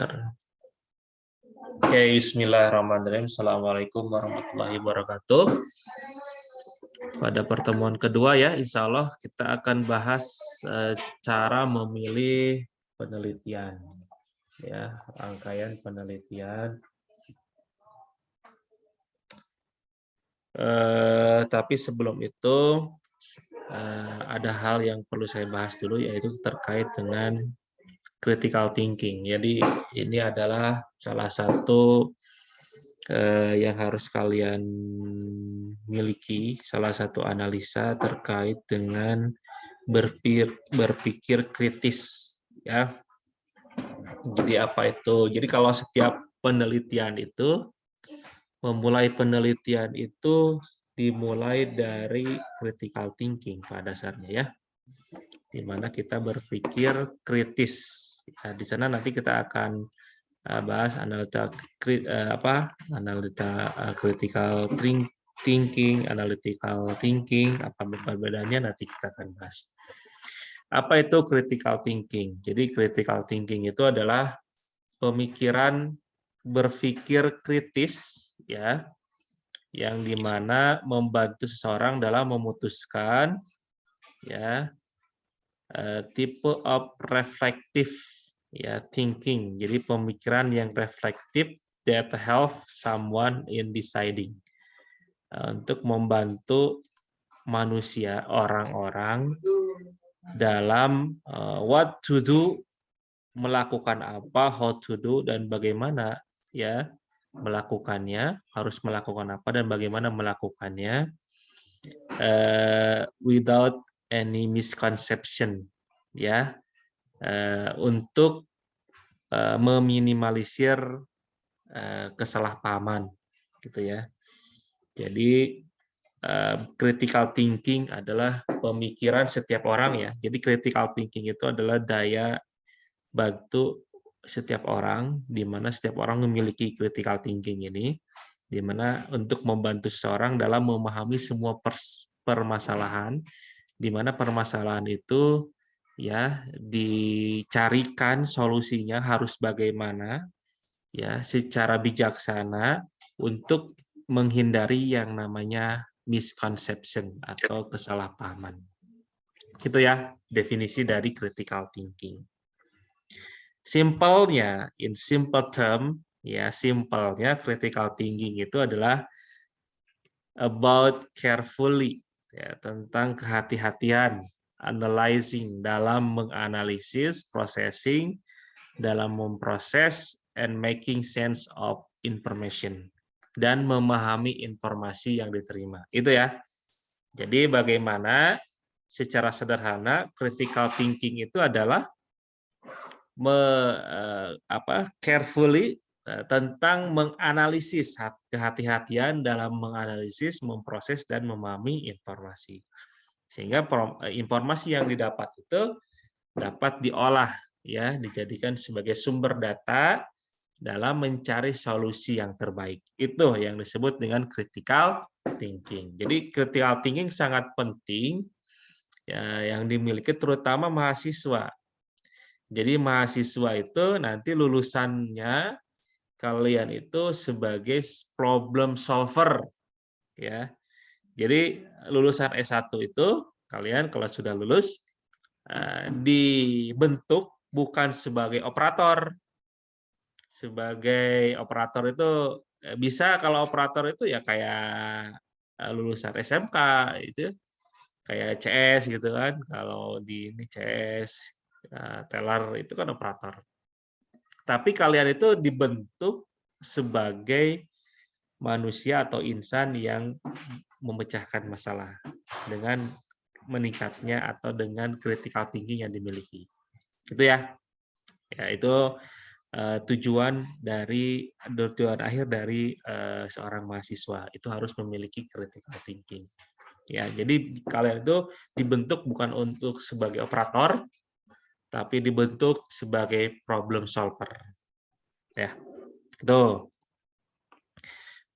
Oke, bismillahirrahmanirrahim. Assalamualaikum warahmatullahi wabarakatuh. Pada pertemuan kedua ya, insya Allah kita akan bahas cara memilih penelitian. Ya, rangkaian penelitian. Tapi sebelum itu ada hal yang perlu saya bahas dulu, yaitu terkait dengan critical thinking. Jadi ini adalah salah satu yang harus kalian miliki, salah satu analisa terkait dengan berpikir kritis, ya. Jadi apa itu? Jadi kalau setiap penelitian itu, memulai penelitian itu dimulai dari critical thinking pada dasarnya, ya, di mana kita berpikir kritis. Ya, di sana nanti kita akan bahas analytical critical thinking, analytical thinking, apa perbedaannya nanti kita akan bahas. Apa itu critical thinking? Jadi critical thinking itu adalah pemikiran berpikir kritis, ya, yang dimana membantu seseorang dalam memutuskan, ya, tipe of reflective, ya, thinking. Jadi pemikiran yang reflektif that help someone in deciding, untuk membantu manusia, orang-orang dalam what to do, melakukan apa, how to do, dan bagaimana, ya, melakukannya, harus melakukan apa dan bagaimana melakukannya, without any misconception, ya, untuk meminimalisir kesalahpahaman, gitu ya. Jadi critical thinking adalah pemikiran setiap orang, ya. Jadi critical thinking itu adalah daya bantu setiap orang, di mana setiap orang memiliki critical thinking ini, di mana untuk membantu seseorang dalam memahami semua permasalahan, di mana permasalahan itu, ya, dicarikan solusinya harus bagaimana, ya, secara bijaksana untuk menghindari yang namanya misconception atau kesalahpahaman. Itu ya definisi dari critical thinking. Simpelnya, in simple term, ya, simpelnya critical thinking itu adalah about carefully, ya, tentang kehati-hatian, analyzing, dalam menganalisis, processing, dalam memproses, and making sense of information, dan memahami informasi yang diterima. Itu ya. Jadi bagaimana secara sederhana critical thinking itu adalah carefully, tentang menganalisis, kehati-hatian dalam menganalisis, memproses, dan memahami informasi. Sehingga informasi yang didapat itu dapat diolah, ya, dijadikan sebagai sumber data dalam mencari solusi yang terbaik. Itu yang disebut dengan critical thinking. Jadi critical thinking sangat penting, ya, yang dimiliki terutama mahasiswa. Jadi mahasiswa itu nanti lulusannya kalian itu sebagai problem solver, ya. Jadi lulusan S1 itu kalian kalau sudah lulus dibentuk bukan sebagai operator. Sebagai operator itu bisa, kalau operator itu ya kayak lulusan SMK itu, kayak CS gitu kan. Kalau di ini CS, teller itu kan operator. Tapi kalian itu dibentuk sebagai manusia atau insan yang memecahkan masalah dengan meningkatnya atau dengan critical thinking yang dimiliki. Itu ya. Ya, itu tujuan akhir dari seorang mahasiswa itu harus memiliki critical thinking. Ya, jadi kalian itu dibentuk bukan untuk sebagai operator, tapi dibentuk sebagai problem solver. Ya, itu.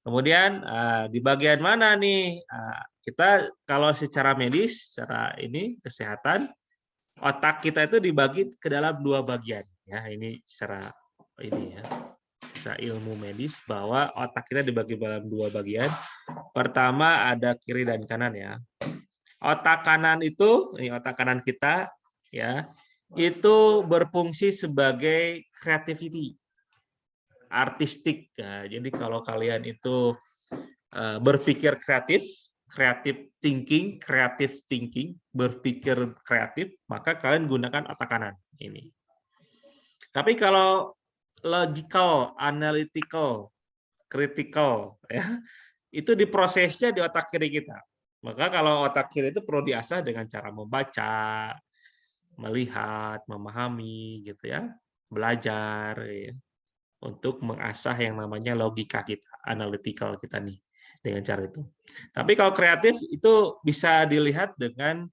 Kemudian di bagian mana nih kita kalau secara medis, secara ini kesehatan, otak kita itu dibagi ke dalam 2 bagian. Ya, ini secara ini ya, secara ilmu medis bahwa otak kita dibagi dalam dua bagian. Pertama ada kiri dan kanan ya. Otak kanan itu, ini otak kanan kita ya, itu berfungsi sebagai creativity, artistik. Ya, jadi kalau kalian itu berpikir kreatif, creative thinking, berpikir kreatif, maka kalian gunakan otak kanan ini. Tapi kalau logical, analytical, critical, ya, itu diprosesnya di otak kiri kita. Maka kalau otak kiri itu perlu diasah dengan cara membaca, melihat, memahami, gitu ya, belajar, ya, untuk mengasah yang namanya logika kita, analytical kita nih dengan cara itu. Tapi kalau kreatif itu bisa dilihat dengan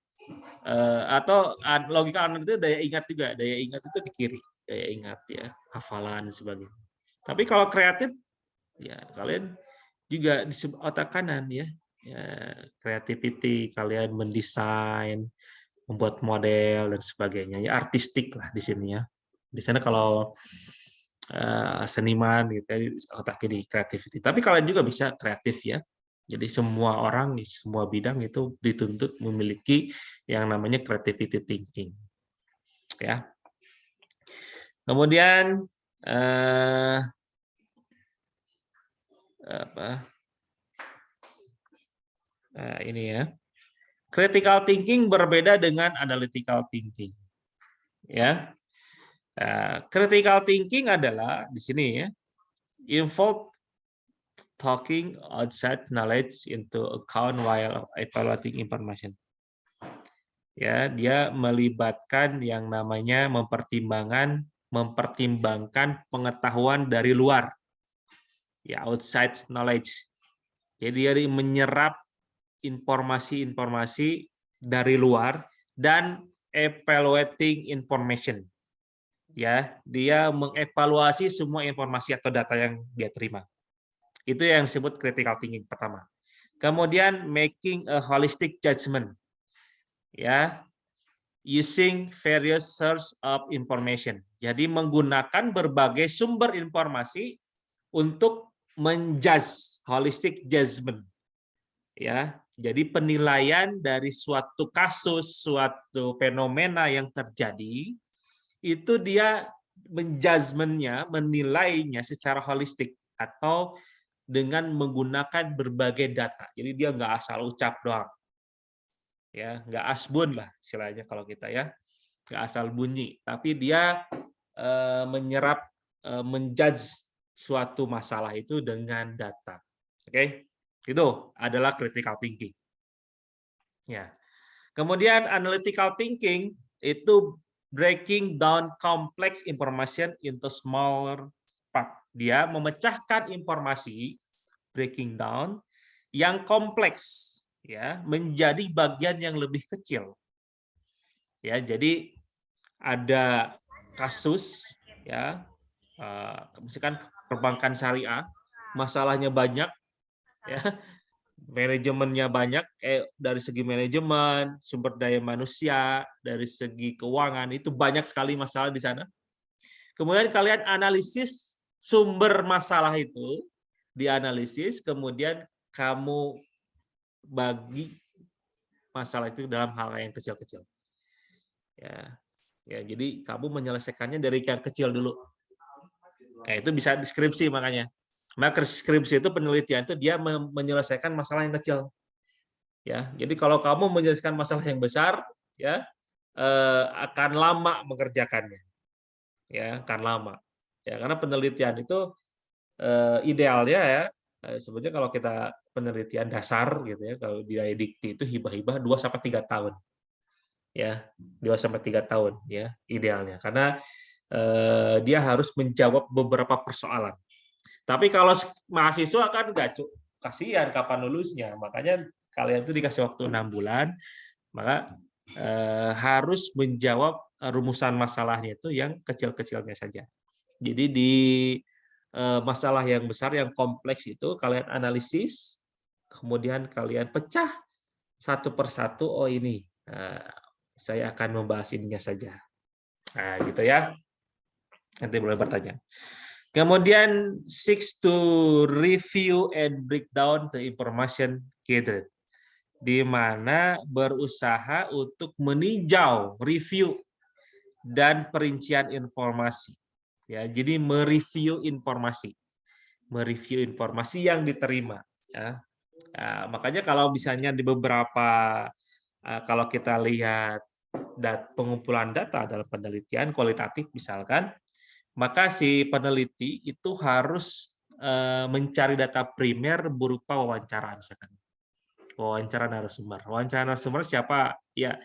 atau logika analytical itu daya ingat juga, daya ingat itu di kiri, daya ingat ya, hafalan dan sebagainya. Tapi kalau kreatif ya kalian juga di otak kanan ya, creativity, kalian mendesain, membuat model dan sebagainya ya, artistik lah di sini ya. Di sana kalau seniman gitu, otak kiri creativity. Tapi kalian juga bisa kreatif ya. Jadi semua orang di semua bidang itu dituntut memiliki yang namanya creativity thinking. Ya. Kemudian ini ya. Critical thinking berbeda dengan analytical thinking. Ya. Critical thinking adalah di sini ya, involve talking outside knowledge into account while evaluating information. Ya, dia melibatkan yang namanya mempertimbangkan pengetahuan dari luar. Ya, outside knowledge. Jadi dia menyerap informasi-informasi dari luar dan evaluating information. Ya, dia mengevaluasi semua informasi atau data yang dia terima. Itu yang disebut critical thinking pertama. Kemudian making a holistic judgment. Ya, using various source of information. Jadi menggunakan berbagai sumber informasi untuk menjudge, holistic judgment. Ya, jadi penilaian dari suatu kasus, suatu fenomena yang terjadi, itu dia menjudgmentnya, menilainya secara holistik atau dengan menggunakan berbagai data. Jadi dia nggak asal ucap doang, ya nggak asbun lah istilahnya kalau kita ya, nggak asal bunyi, tapi dia menyerap, menjudge suatu masalah itu dengan data. Oke, itu adalah critical thinking. Ya. Kemudian analytical thinking itu breaking down complex information into smaller part. Dia memecahkan informasi, breaking down yang kompleks ya menjadi bagian yang lebih kecil. Ya, jadi ada kasus ya, misalkan perbankan syariah, masalahnya banyak ya, manajemennya banyak, dari segi manajemen, sumber daya manusia, dari segi keuangan, itu banyak sekali masalah di sana. Kemudian kalian analisis sumber masalah itu, dianalisis, kemudian kamu bagi masalah itu dalam hal yang kecil-kecil. Ya, jadi kamu menyelesaikannya dari yang kecil dulu. Nah, itu bisa deskripsi makanya. Maka skripsi itu penelitian itu dia menyelesaikan masalah yang kecil. Ya, jadi kalau kamu menyelesaikan masalah yang besar, ya akan lama mengerjakannya. Ya, akan lama. Ya, karena penelitian itu idealnya ya sebenarnya kalau kita penelitian dasar gitu ya, kalau di dikti itu hibah-hibah 2 sampai 3 tahun. Ya, 2 sampai 3 tahun ya idealnya. Karena dia harus menjawab beberapa persoalan. Tapi kalau mahasiswa kan nggak, kasihan kapan lulusnya. Makanya kalian itu dikasih waktu 6 bulan, maka harus menjawab rumusan masalahnya itu yang kecil-kecilnya saja. Jadi di masalah yang besar, yang kompleks itu kalian analisis, kemudian kalian pecah satu persatu. Oh ini, saya akan membahas ininya saja. Nah, gitu ya. Nanti boleh bertanya. Kemudian seeks to review and break down the information gathered, di mana berusaha untuk meninjau, review, dan perincian informasi. Ya, jadi mereview informasi yang diterima. Ya. Makanya kalau misalnya di beberapa, kalau kita lihat pengumpulan data dalam penelitian kualitatif misalkan, maka si peneliti itu harus mencari data primer berupa wawancara misalkan. Wawancara narasumber siapa? Ya,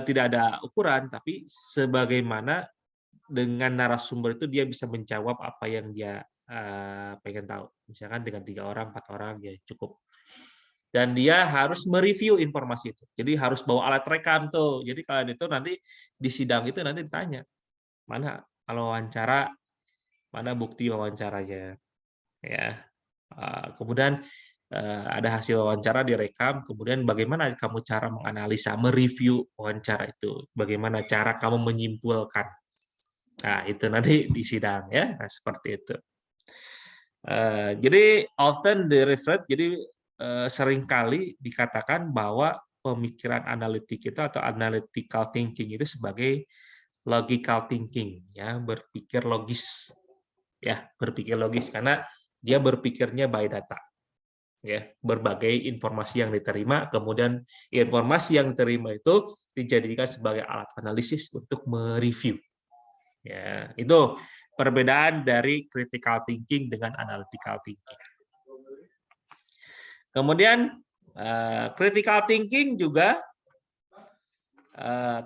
tidak ada ukuran, tapi sebagaimana dengan narasumber itu dia bisa menjawab apa yang dia pengen tahu. Misalkan dengan 3 orang, 4 orang ya cukup. Dan dia harus mereview informasi itu. Jadi harus bawa alat rekam tuh. Jadi kalau itu nanti di sidang itu nanti ditanya, mana kalau wawancara, mana bukti wawancaranya, ya. Kemudian ada hasil wawancara direkam, kemudian bagaimana kamu cara menganalisa, mereview wawancara itu, bagaimana cara kamu menyimpulkan. Nah, itu nanti di sidang ya, nah, seperti itu. Jadi often the referred, jadi seringkali dikatakan bahwa pemikiran analitik itu atau analytical thinking itu sebagai logical thinking, ya, berpikir logis, ya, berpikir logis karena dia berpikirnya by data, ya, berbagai informasi yang diterima, kemudian informasi yang diterima itu dijadikan sebagai alat analisis untuk mereview. Ya, itu perbedaan dari critical thinking dengan analytical thinking. Kemudian critical thinking juga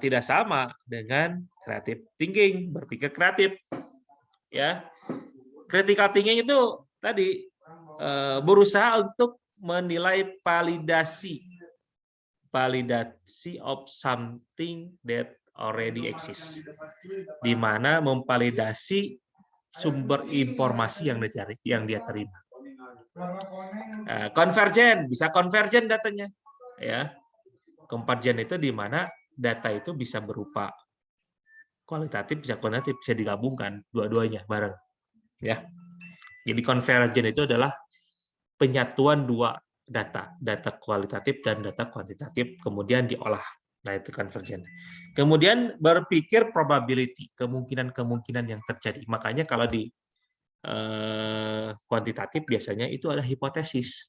tidak sama dengan creative thinking, berpikir kreatif. Ya, critical thinking itu tadi berusaha untuk menilai validasi of something that already exists, di mana memvalidasi sumber informasi yang dia terima. Konvergen, bisa konvergen datanya, ya. Konvergen itu di mana data itu bisa berupa kualitatif, bisa kuantitatif, bisa digabungkan dua-duanya bareng, ya. Jadi konvergen itu adalah penyatuan dua data kualitatif dan data kuantitatif, kemudian diolah. Nah, itu konvergen. Kemudian berpikir probability, kemungkinan-kemungkinan yang terjadi. Makanya kalau di kuantitatif biasanya itu ada hipotesis.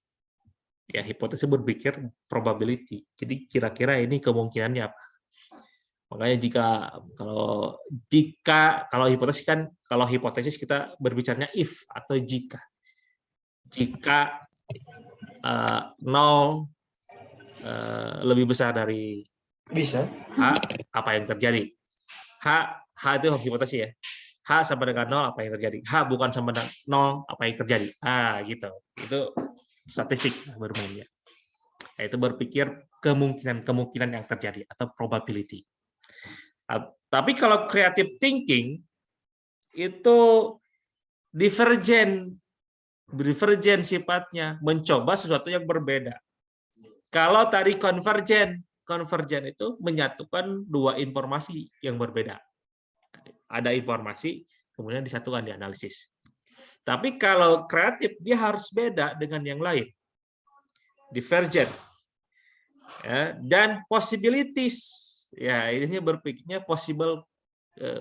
Ya, hipotesis berpikir probability. Jadi kira-kira ini kemungkinannya apa? Makanya kalau hipotesis kita berbicaranya if atau jika. Jika 0 lebih besar dari H, apa yang terjadi? H itu hipotesis ya. H sama dengan 0, apa yang terjadi? H bukan sama dengan 0, apa yang terjadi? Gitu. Itu statistik bermainnya. Itu berpikir kemungkinan yang terjadi atau probability. Tapi kalau creative thinking itu divergen sifatnya, mencoba sesuatu yang berbeda. Kalau tadi konvergen itu menyatukan dua informasi yang berbeda. Ada informasi, kemudian disatukan, dianalisis. Tapi kalau kreatif, dia harus beda dengan yang lain. Divergen. Ya, dan possibilities. Ya, ini berpikirnya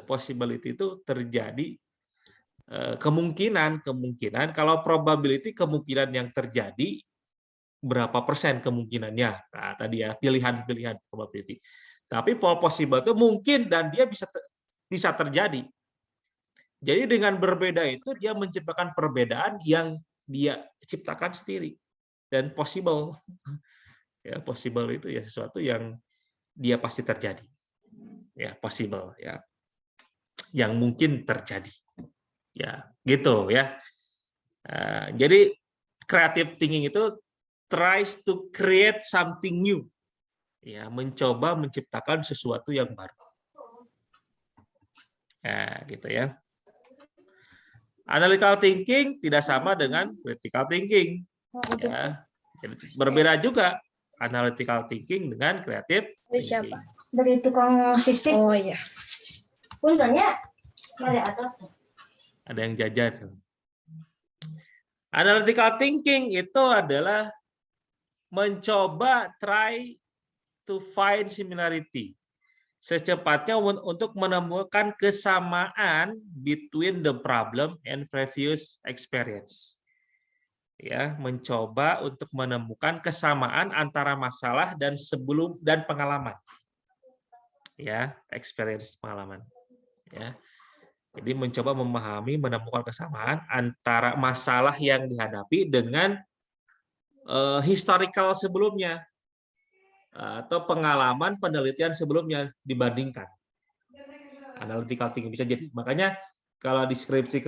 possibility itu terjadi kemungkinan. Kalau probability kemungkinan yang terjadi berapa persen kemungkinannya. Nah, tadi ya pilihan probability. Tapi possible itu mungkin dan dia bisa terjadi. Jadi dengan berbeda itu dia menciptakan perbedaan yang dia ciptakan sendiri. Dan possible. Ya, possible itu ya sesuatu yang dia pasti terjadi. Ya, possible ya. Yang mungkin terjadi. Ya, gitu ya. Jadi creative thinking itu tries to create something new. Ya, mencoba menciptakan sesuatu yang baru. Ya, gitu ya. Analytical thinking tidak sama dengan critical thinking. Ya, jadi berbeda juga analytical thinking dengan creative thinking. Dari tukang shifting. Oh iya. Puntennya. Ada yang jajan. Analytical thinking itu adalah mencoba try to find similarity. Secepatnya untuk menemukan kesamaan between the problem and previous experience. Ya, mencoba untuk menemukan kesamaan antara masalah dan sebelum dan pengalaman. Ya, experience pengalaman. Ya. Jadi mencoba memahami, menemukan kesamaan antara masalah yang dihadapi dengan historical sebelumnya atau pengalaman penelitian sebelumnya dibandingkan. Analytical thinking bisa jadi. Makanya kalau di skripsi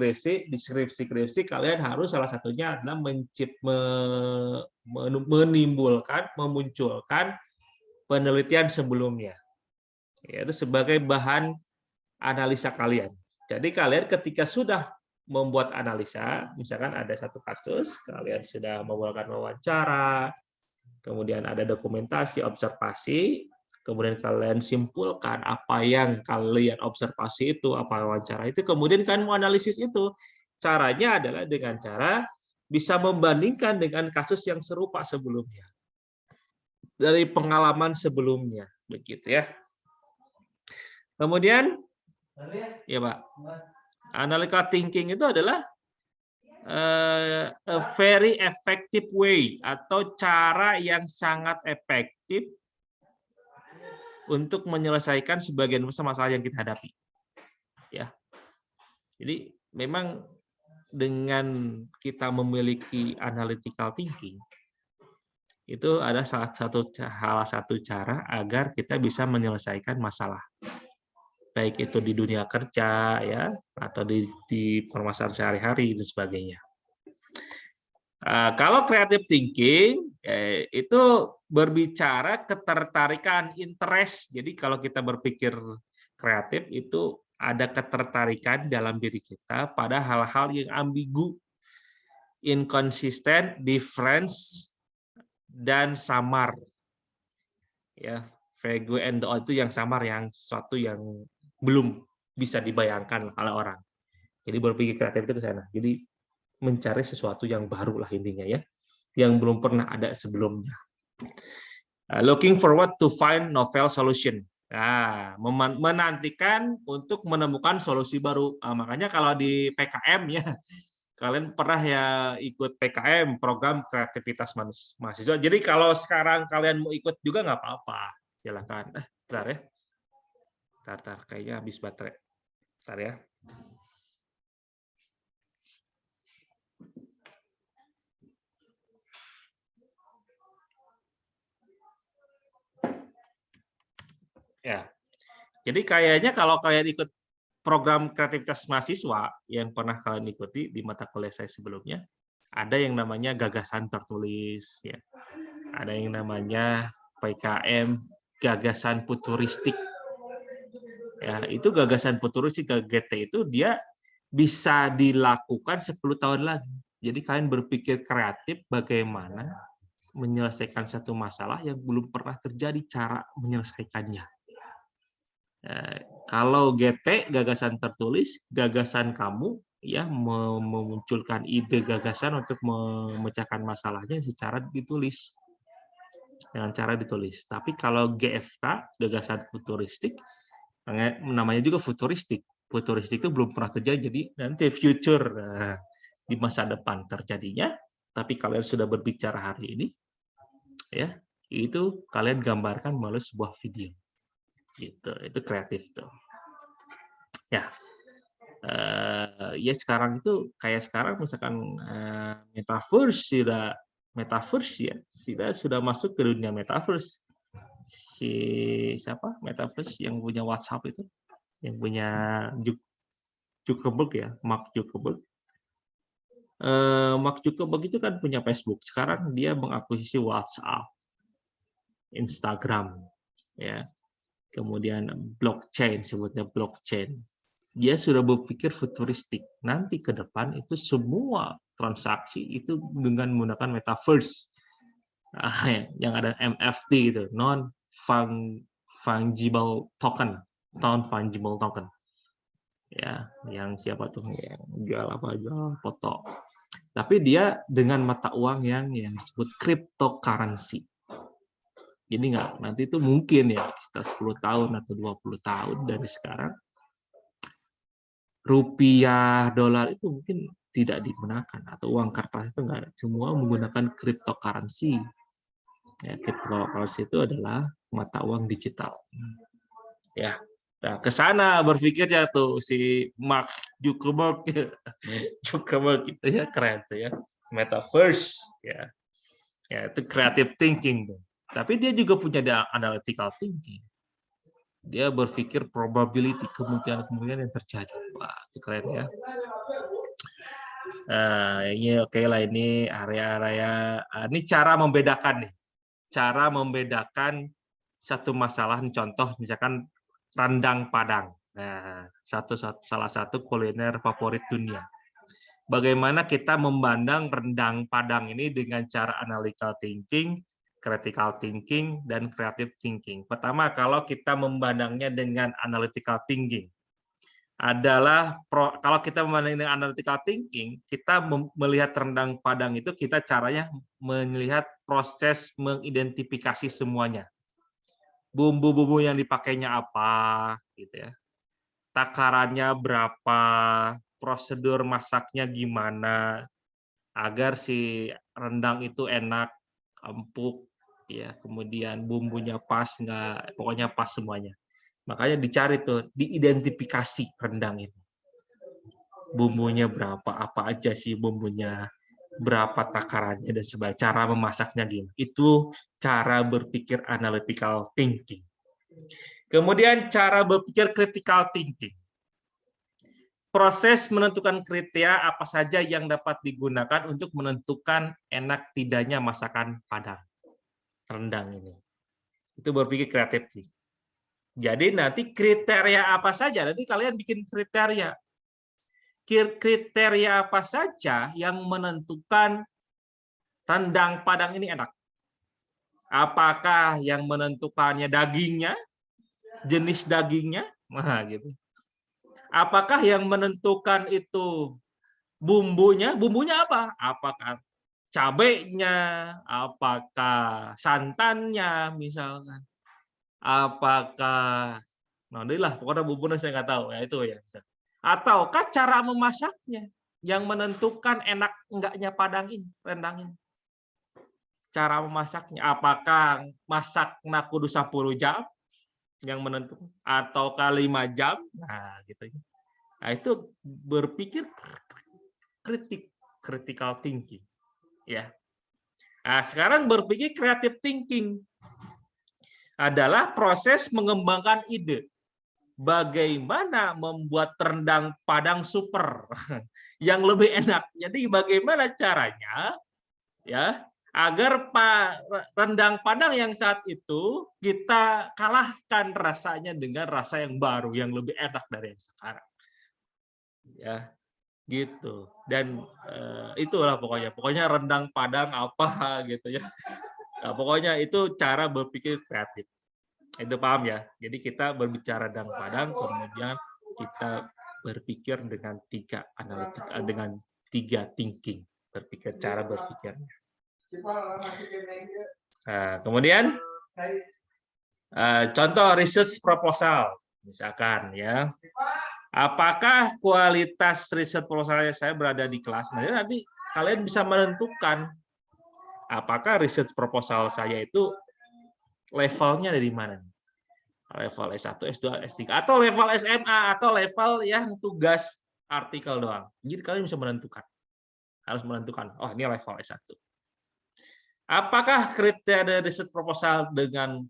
kalian harus salah satunya adalah memunculkan penelitian sebelumnya. Yaitu sebagai bahan analisa kalian. Jadi kalian ketika sudah membuat analisa, misalkan ada satu kasus, kalian sudah memulakan wawancara, kemudian ada dokumentasi, observasi, kemudian kalian simpulkan apa yang kalian observasi itu, apa wawancara itu, kemudian kalian menganalisis itu. Caranya adalah dengan cara bisa membandingkan dengan kasus yang serupa sebelumnya. Dari pengalaman sebelumnya, begitu ya. Kemudian, ya Pak, analytical thinking itu adalah a very effective way atau cara yang sangat efektif untuk menyelesaikan sebagian besar masalah yang kita hadapi. Ya. Jadi memang dengan kita memiliki analytical thinking itu ada salah satu cara agar kita bisa menyelesaikan masalah. Baik itu di dunia kerja ya atau di permasalahan sehari-hari dan sebagainya. Kalau creative thinking itu berbicara ketertarikan, interest. Jadi kalau kita berpikir kreatif itu ada ketertarikan dalam diri kita pada hal-hal yang ambigu, inconsistent, difference, dan samar. Ya, vague and odd itu yang samar, yang sesuatu yang belum bisa dibayangkan oleh orang. Jadi berpikir kreatif itu ke sana. Jadi mencari sesuatu yang baru lah intinya ya, yang belum pernah ada sebelumnya. Looking forward to find novel solution. Nah, menantikan untuk menemukan solusi baru. Makanya kalau di PKM ya, kalian pernah ya ikut PKM, program kreativitas mahasiswa. Jadi kalau sekarang kalian mau ikut juga nggak apa-apa, silakan. Bentar ya, bentar, kayaknya habis baterai. Bentar ya. Ya, jadi kayaknya kalau kalian ikut program kreativitas mahasiswa yang pernah kalian ikuti di mata kuliah saya sebelumnya, ada yang namanya gagasan tertulis, ya. Ada yang namanya PKM gagasan futuristik. Ya, itu gagasan futuristik GT itu dia bisa dilakukan 10 tahun lagi. Jadi kalian berpikir kreatif bagaimana menyelesaikan satu masalah yang belum pernah terjadi cara menyelesaikannya. Kalau GT gagasan tertulis, gagasan kamu ya memunculkan ide gagasan untuk memecahkan masalahnya secara ditulis, dengan cara ditulis. Tapi kalau GFK gagasan futuristik, namanya juga futuristik. Futuristik itu belum pernah terjadi, jadi nanti future di masa depan terjadinya. Tapi kalian sudah berbicara hari ini, ya itu kalian gambarkan melalui sebuah video. Gitu, itu kreatif tuh. Ya, ya sekarang itu kayak sekarang misalkan metaverse ya sudah masuk ke dunia metaverse. Si siapa metaverse yang punya WhatsApp itu, yang punya Zuckerberg ya, Mark Zuckerberg. Mark Zuckerberg itu kan punya Facebook. Sekarang dia mengakuisisi WhatsApp, Instagram, ya. Kemudian blockchain, sebutnya blockchain. Dia sudah berpikir futuristik. Nanti ke depan itu semua transaksi itu dengan menggunakan metaverse. Yang ada NFT itu, non fungible token. ya, yang siapa tuh yang jual apa, jual foto. Tapi dia dengan mata uang yang disebut cryptocurrency. Jadi nggak, nanti itu mungkin ya kita 10 tahun atau 20 tahun dari sekarang, rupiah, dolar itu mungkin tidak digunakan, atau uang kertas itu nggak ada, semua menggunakan cryptocurrency. Ya, cryptocurrency itu adalah mata uang digital. Ya, nah, ke sana berpikirnya tuh si Mark Zuckerberg, Zuckerberg itu ya, keren tuh ya, metaverse ya, ya itu creative thinking tuh. Tapi dia juga punya analytical thinking. Dia berpikir probability, kemungkinan-kemungkinan yang terjadi. Wah, itu keren ya. Ini oke lah, ini area-area, ini cara membedakan nih. Cara membedakan satu masalah, contoh misalkan rendang Padang. Nah, salah satu kuliner favorit dunia. Bagaimana kita memandang rendang Padang ini dengan cara analytical thinking, critical thinking, dan creative thinking. Pertama, kalau kita memandangnya dengan analytical thinking, adalah kalau kita memandang dengan analytical thinking, kita melihat rendang Padang itu, kita caranya melihat proses mengidentifikasi semuanya. Bumbu-bumbu yang dipakainya apa, gitu ya. Takarannya berapa, prosedur masaknya gimana, agar si rendang itu enak, empuk, ya, kemudian bumbunya pas nggak, pokoknya pas semuanya. Makanya dicari tuh, diidentifikasi rendang itu. Bumbunya berapa, apa aja sih bumbunya, berapa takarannya, dan sebagainya, cara memasaknya gimana. Itu cara berpikir analytical thinking. Kemudian cara berpikir critical thinking. Proses menentukan kriteria apa saja yang dapat digunakan untuk menentukan enak tidaknya masakan Padang, rendang ini. Itu berpikir kreatif. Jadi nanti kriteria apa saja, nanti kalian bikin kriteria. Kriteria apa saja yang menentukan rendang Padang ini enak. Apakah yang menentukannya dagingnya, jenis dagingnya, nah gitu. Apakah yang menentukan itu bumbunya? Bumbunya apa? Apakah cabenya? Apakah santannya misalkan? Apakah, nah inilah pokoknya bumbunya saya nggak tahu ya, itu ya. Ataukah cara memasaknya yang menentukan enak enggaknya Padang ini, rendang ini? Cara memasaknya, apakah masak kudu 10 jam yang menentukan, ataukah 5 jam? Nah, gitu. Nah, itu berpikir critical thinking, ya. Nah, sekarang berpikir creative thinking adalah proses mengembangkan ide. Bagaimana membuat rendang Padang super yang lebih enak. Jadi bagaimana caranya ya agar rendang Padang yang saat itu kita kalahkan rasanya dengan rasa yang baru, yang lebih enak dari yang sekarang. Ya, gitu. Dan itulah pokoknya rendang Padang apa gitu ya. Nah, pokoknya itu cara berpikir kreatif. Itu paham ya? Jadi kita berbicara rendang Padang, kemudian kita berpikir dengan 3 analitik, dengan 3 thinking, berpikir, cara berpikirnya. Nah, kemudian contoh research proposal, misalkan ya. Apakah kualitas riset proposalnya saya berada di kelas? Nah, nanti kalian bisa menentukan apakah riset proposal saya itu levelnya dari mana. Level S1, S2, S3, atau level SMA, atau level yang tugas artikel doang. Jadi kalian bisa menentukan. Harus menentukan, oh ini level S1. Apakah kriteria riset proposal dengan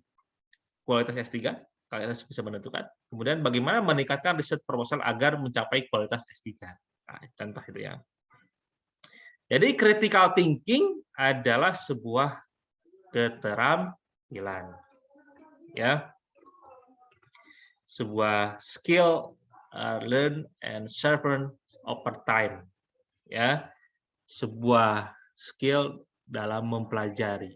kualitas S3? Kalian harus bisa menentukan. Kemudian bagaimana meningkatkan riset proposal agar mencapai kualitas S3. Nah, contoh itu ya. Jadi critical thinking adalah sebuah keterampilan. Ya. Sebuah skill learn and sharpen over time, ya, sebuah skill dalam mempelajari,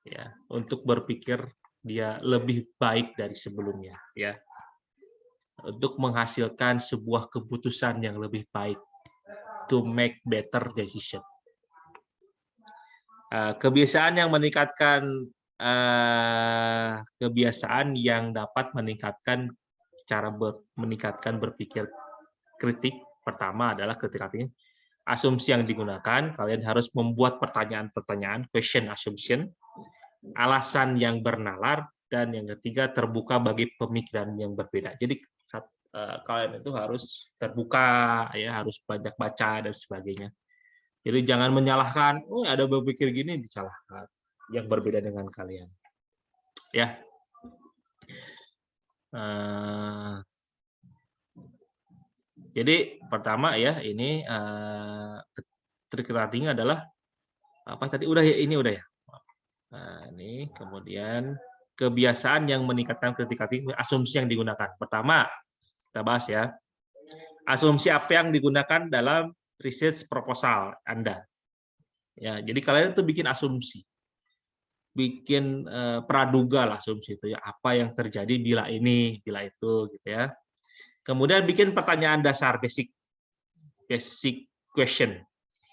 ya, untuk berpikir dia lebih baik dari sebelumnya, ya. untuk menghasilkan sebuah keputusan yang lebih baik, to make better decision. Kebiasaan yang meningkatkan kebiasaan yang dapat meningkatkan meningkatkan berpikir kritik. Pertama adalah ketika asumsi yang digunakan, kalian harus membuat pertanyaan-pertanyaan, question assumption, alasan yang bernalar, dan yang ketiga terbuka bagi pemikiran yang berbeda. Jadi kalian itu harus terbuka, ya, harus banyak baca dan sebagainya. Jadi jangan menyalahkan, oh ada berpikir gini, disalahkan yang berbeda dengan kalian. Ya. Jadi pertama ya, ini trik rating adalah apa tadi, udah ya, ini udah ya. Ini kemudian kebiasaan yang meningkatkan kritik kritik, asumsi yang digunakan. Pertama, kita bahas ya. Asumsi apa yang digunakan dalam research proposal Anda. Ya, jadi kalian itu bikin asumsi. Bikin praduga lah asumsi itu ya, apa yang terjadi bila ini, bila itu gitu ya. Kemudian bikin pertanyaan dasar, basic question.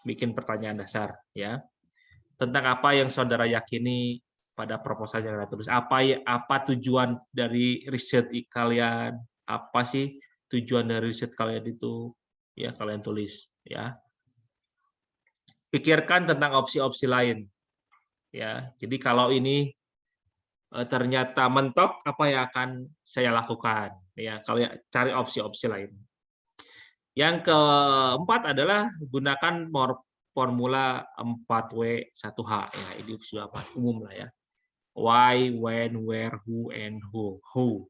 Bikin pertanyaan dasar ya. Tentang apa yang saudara yakini pada proposal yang Anda tulis. Apa tujuan dari riset kalian? Apa sih tujuan dari riset kalian itu? Ya, kalian tulis ya. Pikirkan tentang opsi-opsi lain. Ya, jadi kalau ini ternyata mentok, apa yang akan saya lakukan? Ya, kalian cari opsi-opsi lain. Yang keempat adalah gunakan formula 4W1H. Ya, ini sudah umum lah ya. Why, when, where, who, and who.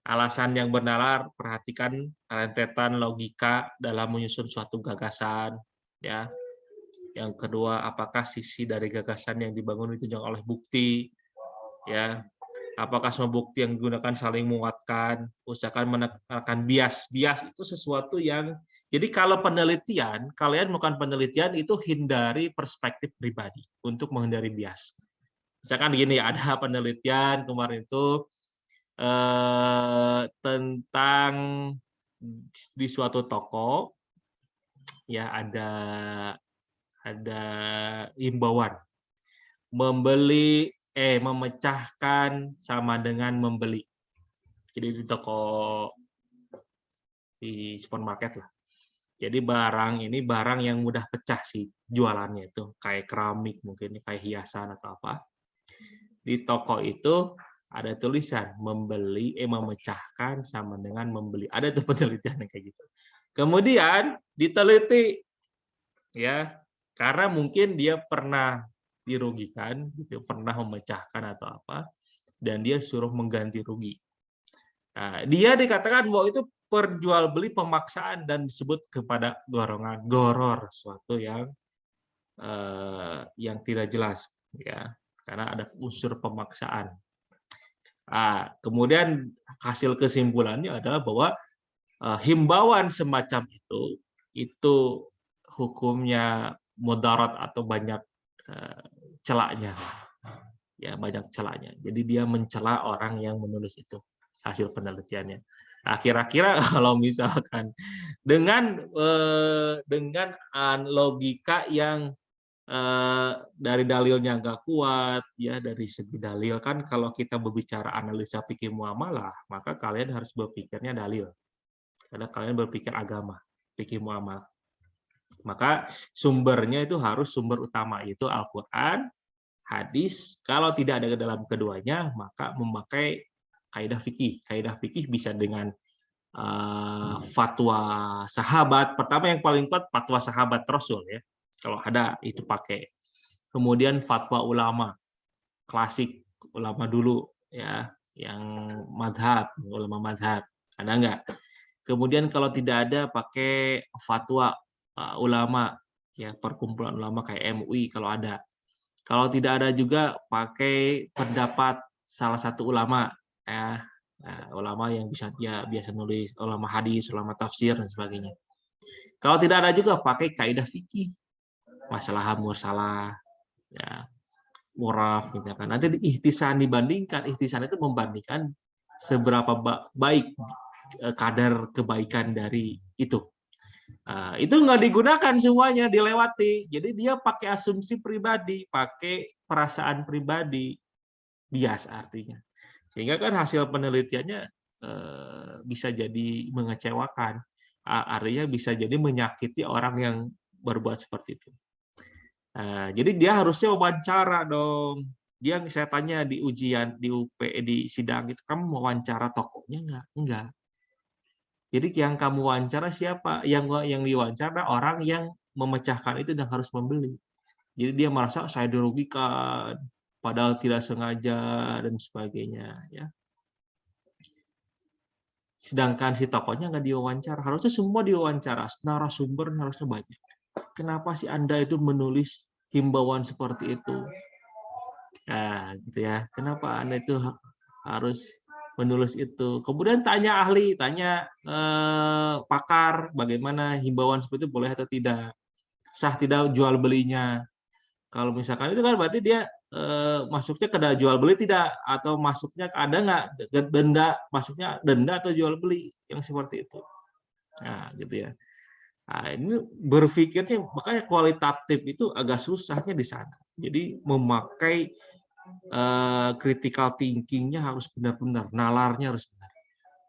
Alasan yang benar, perhatikan rentetan logika dalam menyusun suatu gagasan. Ya. Yang kedua, apakah sisi dari gagasan yang dibangun ditunjukkan oleh bukti? Ya. Apakah semua bukti yang digunakan saling menguatkan? Usahakan menekan bias. Bias itu sesuatu yang, jadi kalau penelitian, kalian melakukan penelitian itu hindari perspektif pribadi untuk menghindari bias. Misalkan gini, ada penelitian kemarin itu tentang di suatu toko, ya ada himbauan memecahkan sama dengan membeli. Jadi di toko, di supermarket lah. Jadi barang yang mudah pecah sih jualannya itu, kayak keramik mungkin, kayak hiasan atau apa. Di toko itu ada tulisan memecahkan sama dengan membeli. Ada tuh penelitian kayak gitu. Kemudian diteliti ya, karena mungkin dia pernah dirugikan, pernah memecahkan atau apa, dan dia suruh mengganti rugi. Nah, dia dikatakan bahwa itu perjualbeli pemaksaan dan disebut kepada golongan goror, suatu yang tidak jelas, ya, karena ada unsur pemaksaan. Nah, kemudian hasil kesimpulannya adalah bahwa himbauan semacam itu hukumnya mudarat atau banyak celaknya, ya, banyak celaknya. Jadi dia mencela orang yang menulis itu, hasil penelitiannya. Nah, kira-kira kalau misalkan dengan logika yang dari dalilnya nggak kuat, ya, dari segi dalil kan, kalau kita berbicara analisa fikih muamalah, maka kalian harus berpikirnya dalil, karena kalian berpikir agama, fikih muamalah. Maka sumbernya itu harus sumber utama, yaitu Al-Quran, hadis. Kalau tidak ada dalam keduanya, maka memakai kaidah fikih. Kaidah fikih bisa dengan fatwa sahabat. Pertama yang paling kuat fatwa sahabat Rasul ya. Kalau ada itu pakai. Kemudian fatwa ulama klasik, ulama dulu ya, yang madhab, ulama madhab. Ada nggak? Kemudian kalau tidak ada pakai fatwa ulama ya, perkumpulan ulama kayak MUI kalau ada. Kalau tidak ada juga pakai pendapat salah satu ulama ya, ulama yang biasa nulis, ulama hadis, ulama tafsir dan sebagainya. Kalau tidak ada juga pakai kaidah fikih, masalah mursalah, ya, muraf misalkan. Nanti ihtisan dibandingkan, ihtisan itu membandingkan seberapa baik kadar kebaikan dari itu. Itu nggak digunakan semuanya, dilewati. Jadi dia pakai asumsi pribadi, pakai perasaan pribadi, bias artinya. Sehingga kan hasil penelitiannya bisa jadi mengecewakan. Artinya bisa jadi menyakiti orang yang berbuat seperti itu. Jadi dia harusnya wawancara dong. Dia saya tanya di ujian di UP di sidang itu, kamu wawancara tokohnya nggak? Enggak. Jadi yang kamu wawancara siapa? Yang diwawancara orang yang memecahkan itu dan harus membeli. Jadi dia merasa saya dirugikan, padahal tidak sengaja dan sebagainya. Ya. Sedangkan si tokohnya nggak diwawancara. Harusnya semua diwawancara. Narasumber harusnya banyak. Kenapa sih Anda itu menulis himbauan seperti itu? Nah, gitu ya. Kenapa Anda itu harus menulis itu? Kemudian tanya ahli, tanya pakar, bagaimana himbauan seperti itu boleh atau tidak? Sah tidak jual belinya? Kalau misalkan itu kan berarti dia masuknya ke jual beli tidak, atau masuknya ada nggak denda, masuknya denda atau jual beli yang seperti itu. Nah, gitu ya. Nah, ini berpikirnya makanya kualitatif itu agak susahnya di sana. Jadi memakai critical thinking-nya harus benar-benar, nalarnya harus benar.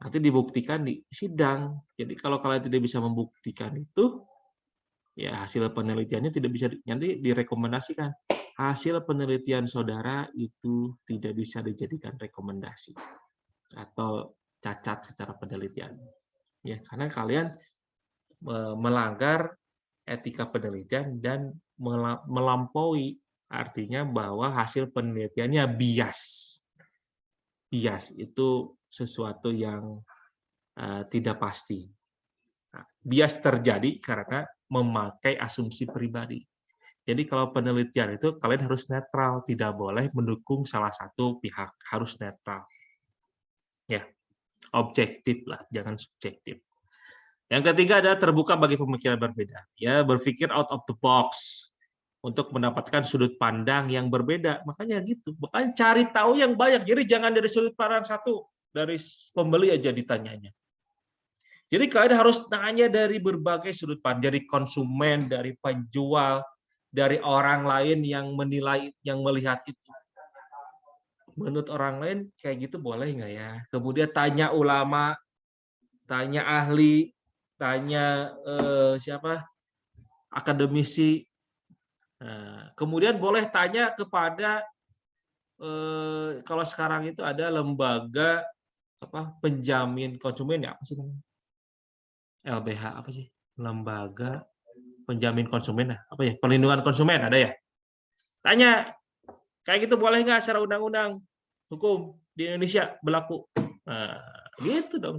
Nanti dibuktikan di sidang. Jadi kalau kalian tidak bisa membuktikan itu, ya hasil penelitiannya tidak bisa nanti direkomendasikan. Hasil penelitian saudara itu tidak bisa dijadikan rekomendasi atau cacat secara penelitian. Ya, karena kalian melanggar etika penelitian dan melampaui, artinya bahwa hasil penelitiannya bias. Bias itu sesuatu yang tidak pasti. Nah, bias terjadi karena memakai asumsi pribadi. Jadi kalau penelitian itu kalian harus netral, tidak boleh mendukung salah satu pihak, harus netral. Ya, objektif lah, jangan subjektif. Yang ketiga adalah terbuka bagi pemikiran berbeda. Ya, berpikir out of the box untuk mendapatkan sudut pandang yang berbeda. Makanya gitu. Makanya cari tahu yang banyak. Jadi jangan dari sudut pandang satu, dari pembeli aja ditanyanya. Jadi kalian harus tanya dari berbagai sudut pandang, dari konsumen, dari penjual, dari orang lain yang menilai, yang melihat itu. Menurut orang lain kayak gitu boleh nggak ya? Kemudian tanya ulama, tanya ahli, tanya siapa, akademisi. Kemudian boleh tanya kepada kalau sekarang itu ada lembaga penjamin konsumen ya, apa sih namanya? LBH apa sih? Lembaga penjamin konsumen apa ya? Perlindungan konsumen ada ya? Tanya kayak gitu boleh nggak secara undang-undang hukum di Indonesia berlaku? Nah, gitu dong.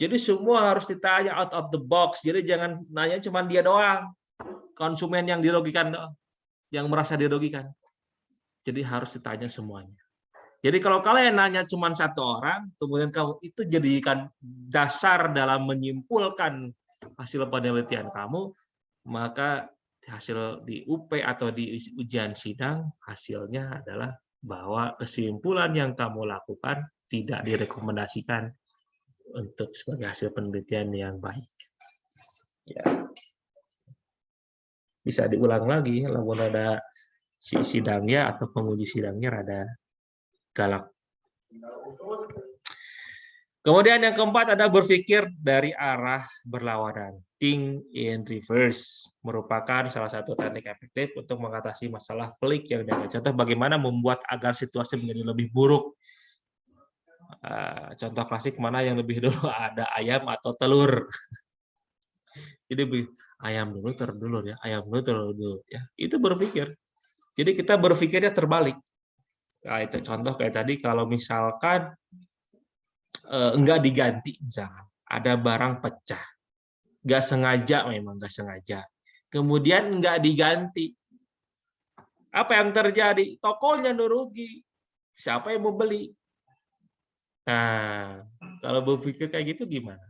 Jadi semua harus ditanya out of the box. Jadi jangan nanya cuma dia doang, konsumen yang dirugikan doang, yang merasa dirugikan. Jadi harus ditanya semuanya. Jadi kalau kalian nanya cuma satu orang, kemudian kamu itu jadikan dasar dalam menyimpulkan hasil penelitian kamu, maka hasil di UP atau di ujian sidang hasilnya adalah bahwa kesimpulan yang kamu lakukan tidak direkomendasikan untuk sebagai hasil penelitian yang baik. Ya. Bisa diulang lagi, kalau ada si sidangnya atau penguji sidangnya rada galak. Kemudian yang keempat ada berpikir dari arah berlawanan. Think in reverse merupakan salah satu teknik efektif untuk mengatasi masalah pelik yang dianggap. Contoh bagaimana membuat agar situasi menjadi lebih buruk. Contoh klasik mana yang lebih dulu ada ayam atau telur. Jadi ayam dulu telur ya, ayam dulu telur dulu ya. Itu berpikir. Jadi kita berpikirnya terbalik. Nah, itu contoh kayak tadi kalau misalkan enggak diganti misalkan ada barang pecah, nggak sengaja, memang nggak sengaja, kemudian nggak diganti, apa yang terjadi? Tokonya rugi, siapa yang mau beli? Nah, kalau berpikir kayak gitu gimana?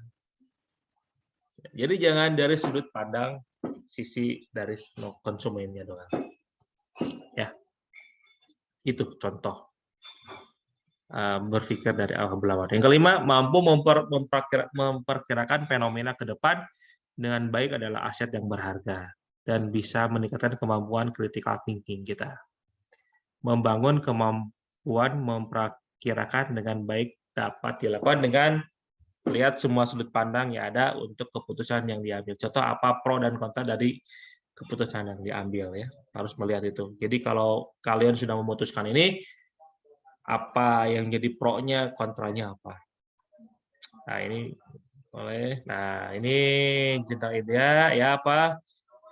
Jadi jangan dari sudut pandang sisi dari konsumennya doang. Ya, itu contoh. berpikir dari awal ke belakang. Yang kelima, mampu memperkirakan fenomena ke depan dengan baik adalah aset yang berharga dan bisa meningkatkan kemampuan critical thinking kita. Membangun kemampuan memperkirakan dengan baik dapat dilakukan dengan lihat semua sudut pandang yang ada untuk keputusan yang diambil. Contoh apa pro dan kontra dari keputusan yang diambil ya. Harus melihat itu. Jadi kalau kalian sudah memutuskan ini, apa yang jadi pro-nya, kontranya apa. Nah, ini boleh. Nah, ini jenjang idea ya apa?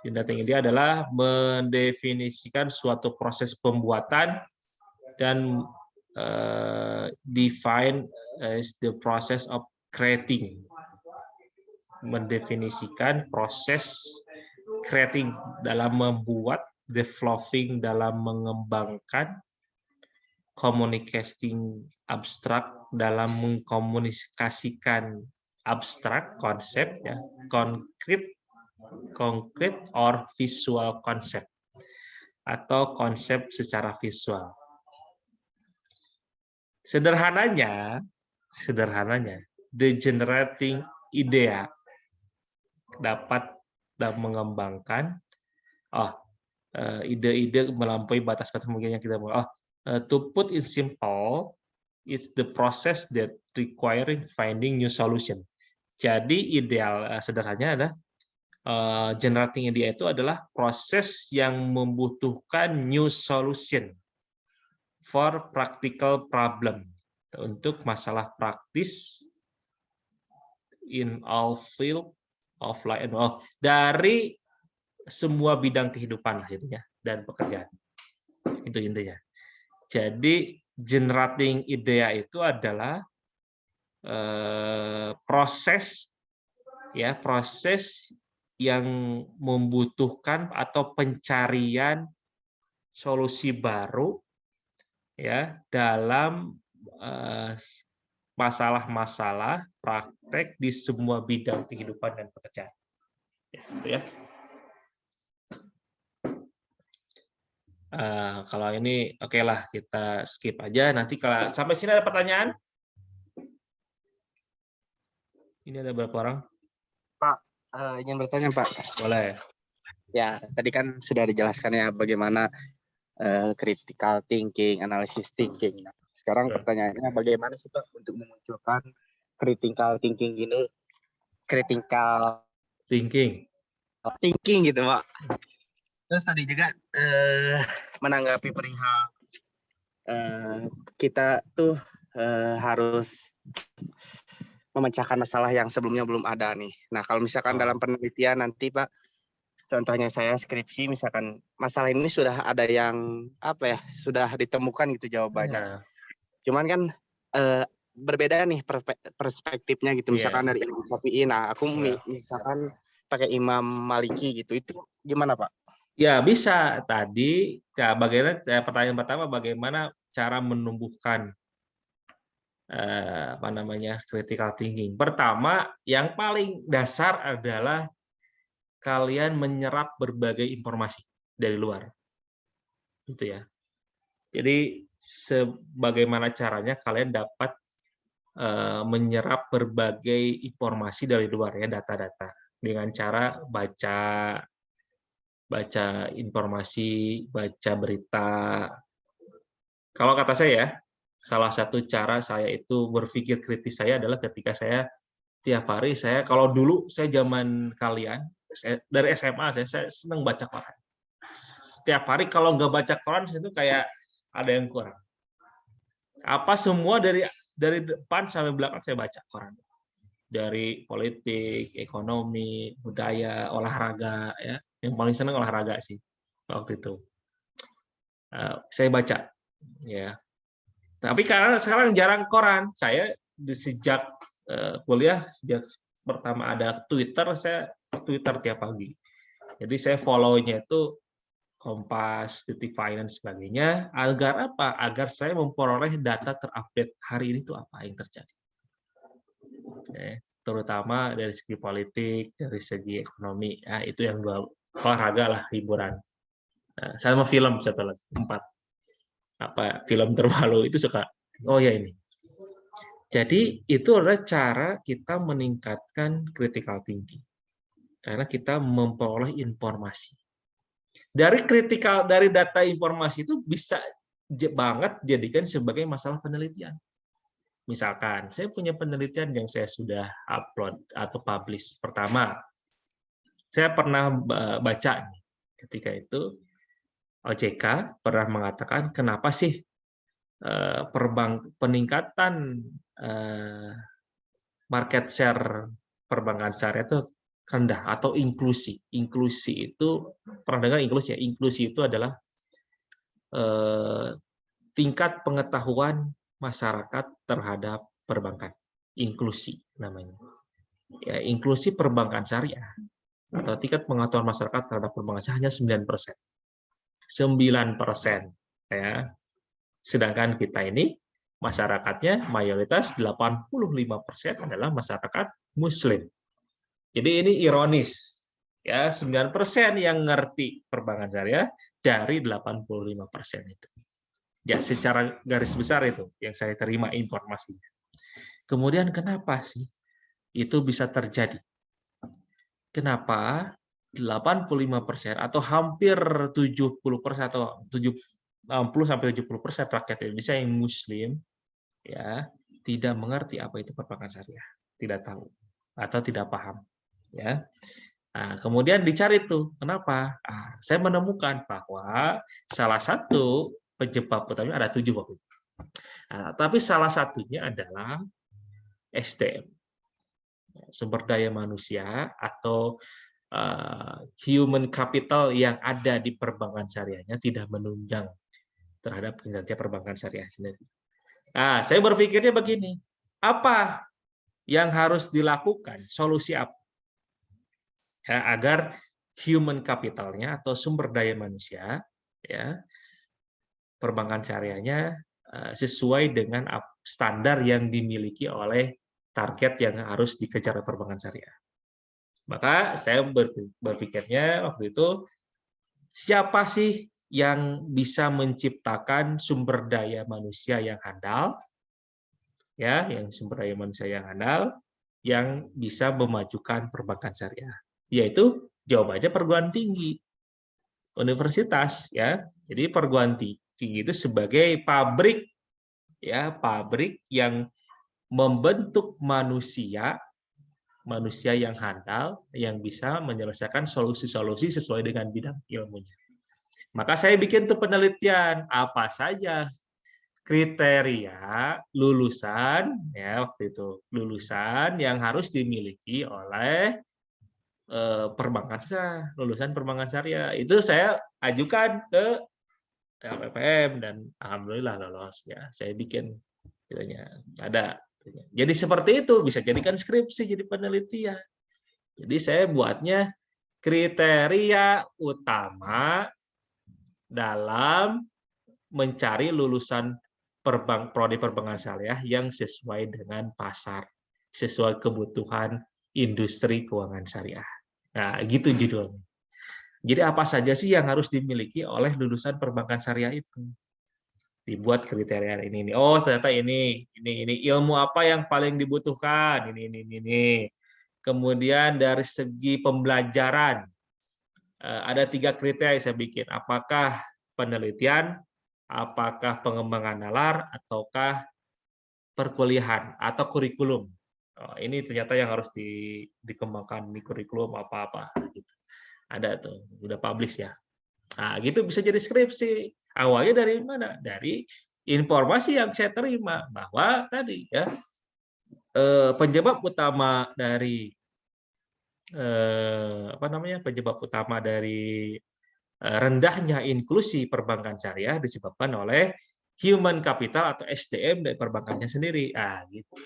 Jenjang idea adalah mendefinisikan suatu proses pembuatan dan define as the process of creating. Mendefinisikan proses creating dalam membuat, developing dalam mengembangkan, communicating abstrak dalam mengkomunikasikan abstrak konsep ya, konkret or visual konsep atau konsep secara visual. Sederhananya the generating idea dapat mengembangkan ide-ide melampaui batas-batas mungkin yang kita mau. To put it simple, it's the process that requiring finding new solution. Jadi ideal sederhananya adalah generating idea itu adalah proses yang membutuhkan new solution for practical problem, untuk masalah praktis in all field of life dari semua bidang kehidupan lah itunya dan pekerjaan. Itu intinya. Jadi generating idea itu adalah proses yang membutuhkan atau pencarian solusi baru ya dalam masalah-masalah praktek di semua bidang kehidupan dan pekerjaan. Ya. Kalau ini oke lah kita skip aja. Nanti kalau sampai sini ada pertanyaan? Ini ada berapa orang? Pak, ingin bertanya Pak. Boleh. Ya, tadi kan sudah dijelaskan ya bagaimana critical thinking, analysis thinking. Nah, sekarang pertanyaannya bagaimana sih Pak untuk memunculkan critical thinking ini? Critical thinking gitu Pak. Terus tadi juga menanggapi perihal kita tuh harus memecahkan masalah yang sebelumnya belum ada nih. Nah, kalau misalkan dalam penelitian nanti Pak, contohnya saya skripsi, misalkan masalah ini sudah ada yang sudah ditemukan gitu jawabannya. Cuman kan berbeda nih perspektifnya gitu. Misalkan dari Imam Syafi'i, nah aku misalkan pakai Imam Maliki gitu. Itu gimana Pak? Ya bisa. Tadi bagaimana pertanyaan pertama, bagaimana cara menumbuhkan critical thinking. Pertama, yang paling dasar adalah kalian menyerap berbagai informasi dari luar. Gitu ya. Jadi sebagaimana caranya kalian dapat menyerap berbagai informasi dari luar ya, data-data, dengan cara baca informasi, baca berita. Kalau kata saya, salah satu cara saya itu berpikir kritis saya adalah ketika saya tiap hari kalau dulu saya zaman kalian, dari SMA saya senang baca koran. Setiap hari kalau nggak baca koran itu kayak ada yang kurang. Apa semua dari depan sampai belakang saya baca koran. Dari politik, ekonomi, budaya, olahraga ya. Yang paling senang olahraga sih waktu itu. Saya baca ya. Tapi karena sekarang jarang koran, saya sejak kuliah, sejak pertama ada Twitter, saya Twitter tiap pagi. Jadi saya follow-nya itu Kompas, Detik Finance, sebagainya. Agar apa? Agar saya memperoleh data terupdate hari ini itu apa yang terjadi. Oke. Terutama dari segi politik, dari segi ekonomi, ya, itu yang dua, olahraga lah, hiburan. Sama film satu lagi, 4. Film terbaru itu suka Oh ya ini. Jadi itu adalah cara kita meningkatkan critical thinking. Karena kita memperoleh informasi. Dari data informasi itu bisa banget jadikan sebagai masalah penelitian. Misalkan, saya punya penelitian yang saya sudah upload atau publish. Pertama, saya pernah baca ketika itu OJK pernah mengatakan kenapa sih peningkatan market share perbankan syariah itu rendah atau inklusi. Inklusi itu pernah dengar inklusi ya? Inklusi itu adalah tingkat pengetahuan masyarakat terhadap perbankan. Inklusi namanya. Ya, inklusi perbankan syariah atau tingkat pengetahuan masyarakat terhadap perbankan syariah hanya 9%. 9%. Ya. Sedangkan kita ini masyarakatnya mayoritas 85% adalah masyarakat muslim. Jadi ini ironis. Ya, 9% yang ngerti perbankan syariah dari 85% itu. Ya, secara garis besar itu yang saya terima informasinya. Kemudian kenapa sih itu bisa terjadi? Kenapa 85% atau hampir 70% atau 60-70% rakyat Indonesia yang muslim ya tidak mengerti apa itu perbankan syariah, tidak tahu atau tidak paham ya. Nah, kemudian dicari tuh kenapa? Saya menemukan bahwa salah satu penyebab utamanya ada 7 waktu. Tapi salah satunya adalah SDM, sumber daya manusia atau human capital yang ada di perbankan syariahnya tidak menunjang terhadap kinerja perbankan syariah sendiri. Nah, saya berpikirnya begini, apa yang harus dilakukan, solusi apa ya, agar human capitalnya atau sumber daya manusia ya perbankan syariahnya sesuai dengan standar yang dimiliki oleh target yang harus dikejar perbankan syariah. Maka saya berpikirnya waktu itu siapa sih yang bisa menciptakan sumber daya manusia yang handal ya, yang sumber daya manusia yang handal yang bisa memajukan perbankan syariah. Yaitu jawabannya perguruan tinggi. Universitas ya. Jadi perguruan tinggi itu sebagai pabrik ya, pabrik yang membentuk manusia yang handal yang bisa menyelesaikan solusi-solusi sesuai dengan bidang ilmunya. Maka saya bikin tuh penelitian apa saja kriteria lulusan ya waktu itu lulusan yang harus dimiliki oleh perbankan syariah, lulusan perbankan syariah. Itu saya ajukan ke LPPM dan alhamdulillah lolos ya. Saya bikin ada. Jadi seperti itu bisa jadikan skripsi jadi penelitian. Jadi saya buatnya kriteria utama dalam mencari lulusan prodi perbankan syariah yang sesuai dengan pasar, sesuai kebutuhan industri keuangan syariah. Nah, gitu judulnya. Jadi apa saja sih yang harus dimiliki oleh lulusan perbankan syariah itu? Dibuat kriteria ini. Oh, ternyata ini ilmu apa yang paling dibutuhkan? Ini. Kemudian dari segi pembelajaran ada 3 kriteria yang saya bikin. Apakah penelitian, apakah pengembangan nalar, ataukah perkuliahan atau kurikulum. Ini ternyata yang harus dikembangkan di kurikulum apa-apa. Gitu. Ada tuh, udah publish ya. Nah, gitu bisa jadi skripsi. Awalnya dari mana? Dari informasi yang saya terima bahwa tadi ya penyebab utama dari penyebab utama dari rendahnya inklusi perbankan syariah disebabkan oleh human capital atau SDM dari perbankannya sendiri. Gitu.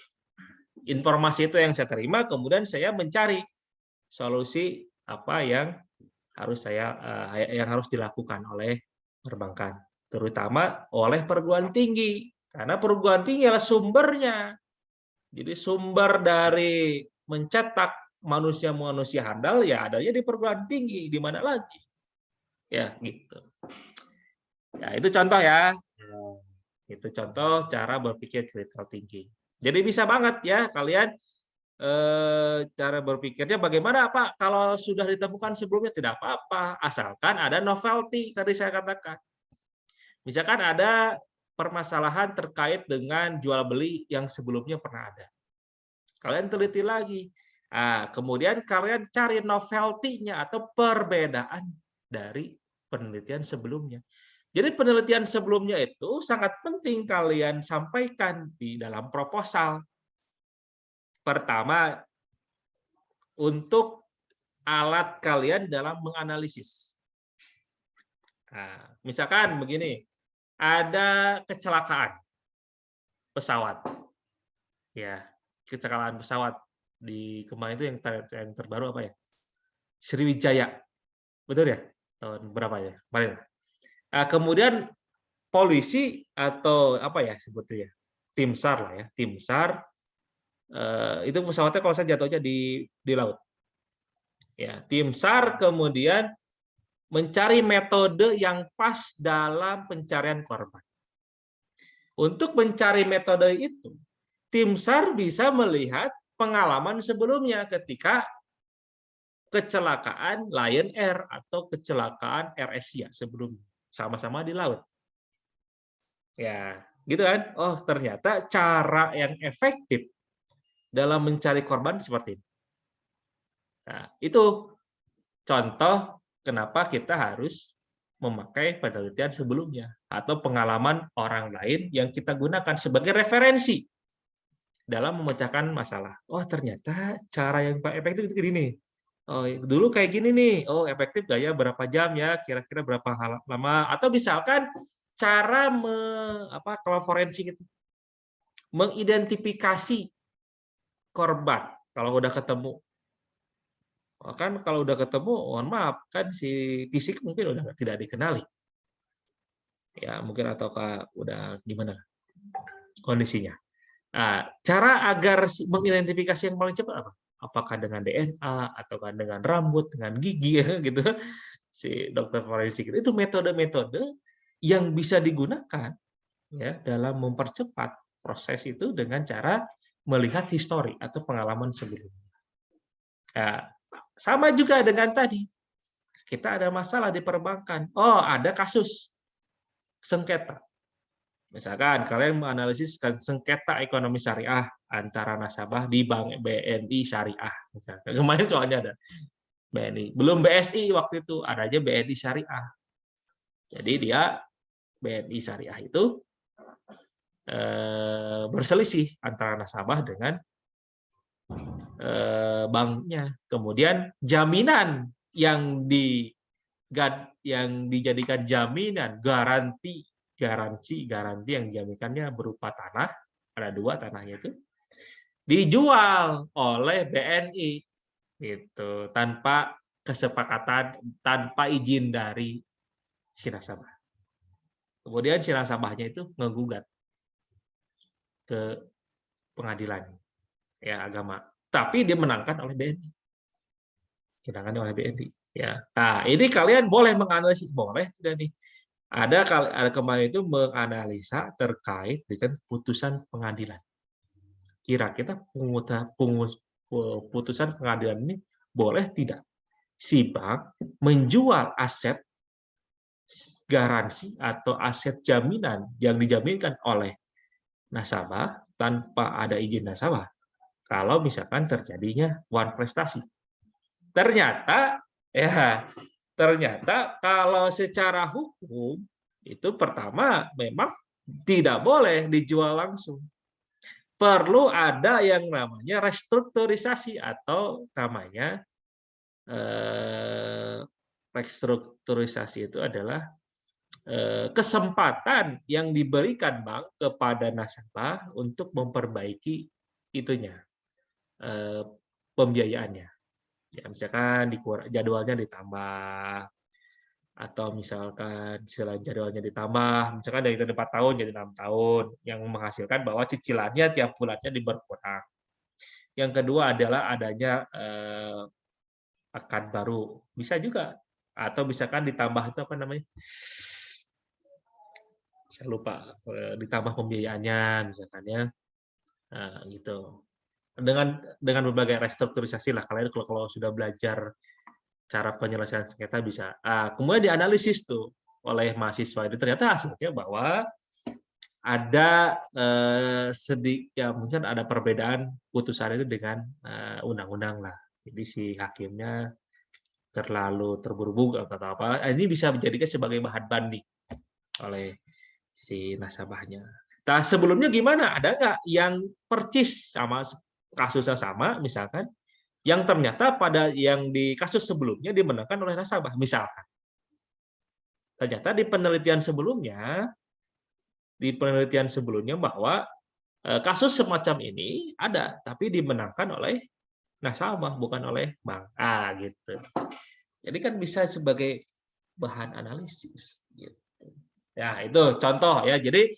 Informasi itu yang saya terima, kemudian saya mencari solusi apa yang harus dilakukan oleh perbankan, terutama oleh perguruan tinggi, karena perguruan tinggi adalah sumbernya. Jadi sumber dari mencetak manusia handal ya adanya di perguruan tinggi, di mana lagi? Ya gitu. Ya itu contoh ya. Itu contoh cara berpikir critical thinking. Jadi bisa banget ya kalian cara berpikirnya bagaimana Pak kalau sudah ditemukan sebelumnya tidak apa-apa asalkan ada novelty tadi saya katakan. Misalkan ada permasalahan terkait dengan jual beli yang sebelumnya pernah ada. Kalian teliti lagi. Nah, kemudian kalian cari novelty-nya atau perbedaan dari penelitian sebelumnya. Jadi penelitian sebelumnya itu sangat penting kalian sampaikan di dalam proposal. Pertama, untuk alat kalian dalam menganalisis. Nah, misalkan begini, ada kecelakaan pesawat. Ya, kecelakaan pesawat di kemarin itu yang terbaru apa ya? Sriwijaya. Betul ya? Tahun berapa ya? Kemarin. Nah, kemudian polisi atau apa ya sebetulnya? Tim SAR lah ya, tim SAR itu pesawatnya kalau saya jatuhnya di laut. Ya, tim SAR kemudian mencari metode yang pas dalam pencarian korban. Untuk mencari metode itu, tim SAR bisa melihat pengalaman sebelumnya ketika kecelakaan Lion Air atau kecelakaan AirAsia sebelumnya, sama-sama di laut. Ya, gitu kan? Oh, ternyata cara yang efektif dalam mencari korban seperti ini. Nah, itu contoh kenapa kita harus memakai penelitian sebelumnya atau pengalaman orang lain yang kita gunakan sebagai referensi dalam memecahkan masalah. Oh, ternyata cara yang efektif itu gini. Oh, dulu kayak gini nih. Oh, efektif gak ya? Berapa jam ya? Kira-kira berapa lama? Atau misalkan cara kalau forensik itu mengidentifikasi korban kalau udah ketemu. Kan kalau udah ketemu, mohon maaf, kan si fisik mungkin udah tidak dikenali. Ya, mungkin ataukah udah gimana kondisinya. Nah, cara agar mengidentifikasi yang paling cepat apa? Apakah dengan DNA ataukah dengan rambut, dengan gigi gitu. Si dokter forensik itu metode-metode yang bisa digunakan ya dalam mempercepat proses itu dengan cara melihat histori atau pengalaman sebelumnya. Nah, sama juga dengan tadi. Kita ada masalah di perbankan. Oh, ada kasus sengketa. Misalkan kalian menganalisis sengketa ekonomi syariah antara nasabah di Bank BNI Syariah. Misalkan. Kemarin soalnya ada BNI. Belum BSI waktu itu, adanya BNI Syariah. Jadi dia BNI Syariah itu berselisih antara nasabah dengan banknya. Kemudian jaminan yang dijadikan jaminan garansi yang dijaminkannya berupa tanah, ada 2 tanahnya itu dijual oleh BNI gitu tanpa kesepakatan, tanpa izin dari si nasabah. Kemudian si nasabahnya itu menggugat ke pengadilan ya agama, tapi dia menangkan oleh BNI. Ditangani oleh BNI. Ya, nah ini kalian boleh menganalisis, boleh tidak nih? Ada kemarin itu menganalisa terkait dengan putusan pengadilan. Kira-kira putusan pengadilan ini boleh tidak si bank menjual aset garansi atau aset jaminan yang dijaminkan oleh nasabah tanpa ada izin nasabah kalau misalkan terjadinya wan prestasi. Ternyata kalau secara hukum itu pertama memang tidak boleh dijual langsung. Perlu ada yang namanya restrukturisasi atau namanya restrukturisasi itu adalah kesempatan yang diberikan bank kepada nasabah untuk memperbaiki itunya pembiayaannya. Ya, misalkan jadwalnya ditambah atau misalkan selain jadwalnya ditambah, misalkan dari 4 tahun jadi 6 tahun, yang menghasilkan bahwa cicilannya tiap bulannya berkurang. Yang kedua adalah adanya akad baru, bisa juga, atau misalkan ditambah itu apa namanya? saya lupa, ditambah pembiayaannya misalkan ya. Nah, gitu. Dengan berbagai restrukturisasi lah, kalian kalau sudah belajar cara penyelesaian sengketa bisa. Kemudian dianalisis tuh oleh mahasiswa itu, ternyata hasilnya bahwa ada ya mungkin ada perbedaan putusan itu dengan undang-undang lah. Jadi si hakimnya terlalu terburu-buru atau apa. Ini bisa dijadikan sebagai bahan banding oleh si nasabahnya. Nah, sebelumnya gimana? Ada nggak yang percis sama kasusnya sama, misalkan, yang ternyata pada yang di kasus sebelumnya dimenangkan oleh nasabah, misalkan. Ternyata di penelitian sebelumnya bahwa kasus semacam ini ada, tapi dimenangkan oleh nasabah, bukan oleh bank. Gitu. Jadi kan bisa sebagai bahan analisis. Gitu. Ya, itu contoh ya. Jadi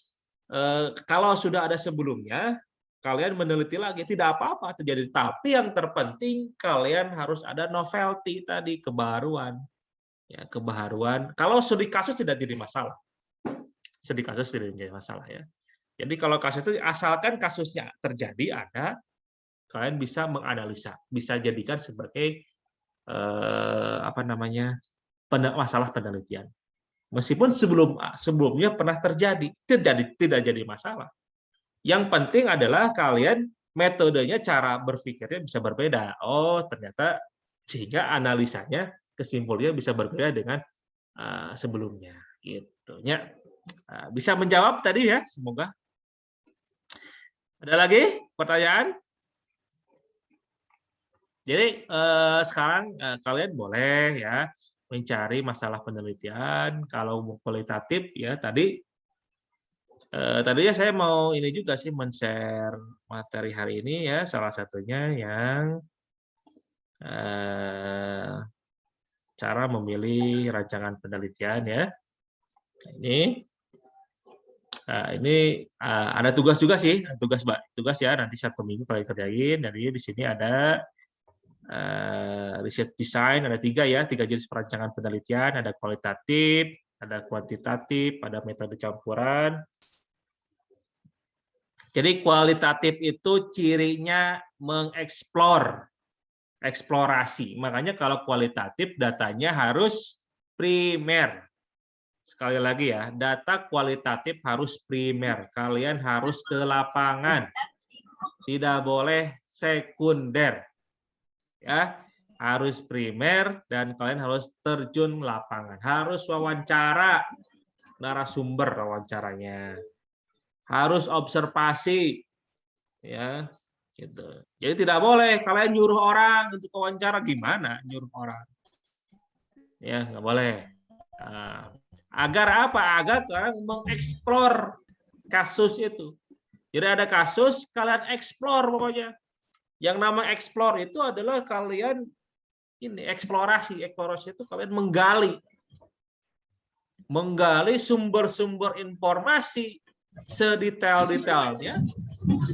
kalau sudah ada sebelumnya, kalian meneliti lagi, tidak apa-apa terjadi. Tapi yang terpenting kalian harus ada novelty tadi, kebaruan. Ya, kebaruan. Kalau studi kasus tidak jadi masalah. Studi kasus tidak jadi masalah ya. Jadi kalau kasus itu asalkan kasusnya terjadi ada, kalian bisa menganalisa, bisa jadikan sebagai masalah penelitian. Meskipun sebelumnya pernah terjadi, tidak jadi masalah. Yang penting adalah kalian metodenya, cara berpikirnya bisa berbeda. Oh, ternyata sehingga analisanya, kesimpulannya bisa berbeda dengan sebelumnya. Gitu. Ya. Bisa menjawab tadi ya, semoga. Ada lagi pertanyaan? Jadi sekarang kalian boleh ya mencari masalah penelitian. Kalau kualitatif ya tadinya saya mau ini juga sih men-share materi hari ini ya, salah satunya yang cara memilih rancangan penelitian ya. Ini ada tugas juga sih, tugas ya nanti 1 minggu kalian kerjain. Jadi di sini ada riset design, ada 3 ya, 3 jenis perancangan penelitian, ada kualitatif, ada kuantitatif, ada metode campuran. Jadi kualitatif itu cirinya eksplorasi. Makanya kalau kualitatif datanya harus primer. Sekali lagi ya, data kualitatif harus primer. Kalian harus ke lapangan. Tidak boleh sekunder. Ya, harus primer dan kalian harus terjun lapangan. Harus wawancara narasumber wawancaranya. Harus observasi. Ya, gitu. Jadi tidak boleh kalian nyuruh orang untuk wawancara, gimana nyuruh orang? Ya, nggak boleh. Agar apa? Agar kalian mengeksplor kasus itu. Jadi ada kasus, kalian eksplor pokoknya. Yang nama eksplor itu adalah kalian eksplorasi itu kalian menggali sumber-sumber informasi sedetail-detailnya,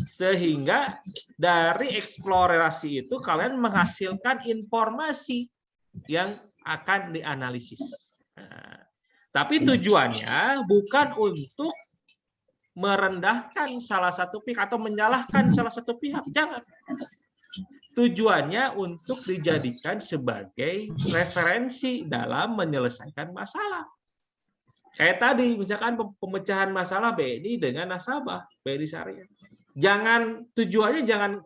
sehingga dari eksplorasi itu kalian menghasilkan informasi yang akan dianalisis. Tapi tujuannya bukan untuk merendahkan salah satu pihak atau menyalahkan salah satu pihak, jangan. Tujuannya untuk dijadikan sebagai referensi dalam menyelesaikan masalah. Kayak tadi, misalkan pemecahan masalah BNI dengan nasabah BNI Syariah. Tujuannya jangan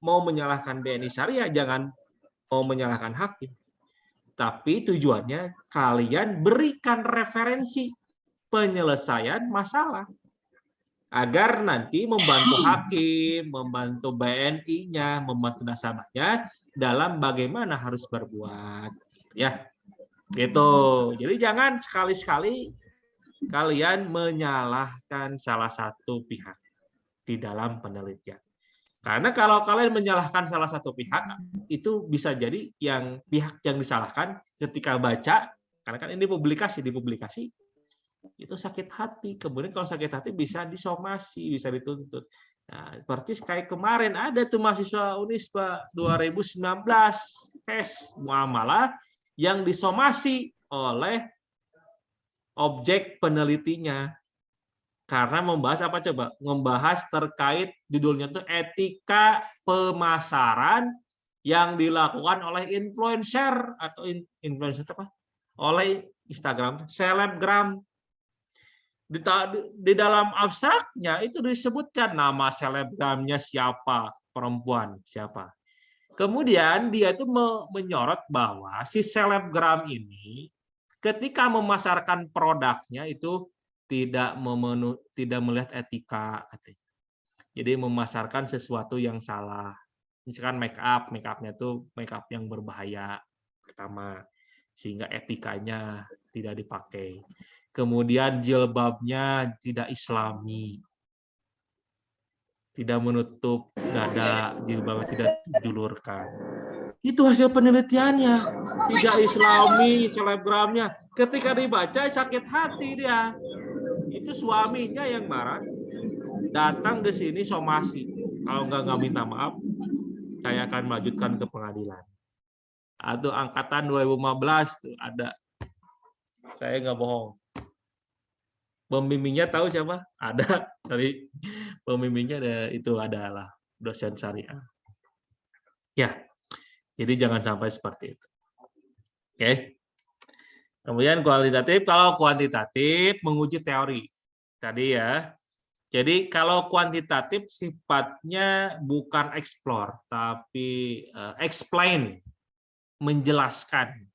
mau menyalahkan BNI Syariah, jangan mau menyalahkan hakim. Tapi tujuannya kalian berikan referensi penyelesaian masalah. Agar nanti membantu hakim, membantu BNI-nya, membantu nasabahnya dalam bagaimana harus berbuat. Ya, gitu. Jadi jangan sekali-sekali kalian menyalahkan salah satu pihak di dalam penelitian. Karena kalau kalian menyalahkan salah satu pihak, itu bisa jadi yang pihak yang disalahkan ketika baca, karena kan ini dipublikasi, itu sakit hati. Kemudian kalau sakit hati bisa disomasi, bisa dituntut. Nah, seperti kayak kemarin ada tuh mahasiswa Unisba 2019 tes muamalah yang disomasi oleh objek penelitinya. Karena membahas apa coba? Membahas terkait judulnya tuh etika pemasaran yang dilakukan oleh influencer atau influencer apa? Oleh Instagram, selebgram. Di dalam abstraknya itu disebutkan nama selebgramnya siapa, perempuan siapa. Kemudian dia itu menyorot bahwa si selebgram ini ketika memasarkan produknya itu tidak melihat etika katanya. Jadi memasarkan sesuatu yang salah. Misalkan make up-nya tuh make up yang berbahaya pertama sehingga etikanya tidak dipakai. Kemudian jilbabnya tidak islami. Tidak menutup dada, jilbabnya tidak dijulurkan. Itu hasil penelitiannya. Tidak islami selebgramnya. Ketika dibaca sakit hati dia. Itu suaminya yang marah. Datang ke sini somasi. Kalau nggak minta maaf, saya akan melanjutkan ke pengadilan. Atau angkatan 2015 tuh ada. Saya nggak bohong. Pembimbingnya tahu siapa? Ada. Dari pembimbingnya itu adalah dosen syariah. Ya, jadi jangan sampai seperti itu. Oke. Kemudian kualitatif, kalau kuantitatif menguji teori. Tadi ya. Jadi kalau kuantitatif sifatnya bukan explore, tapi explain, menjelaskan.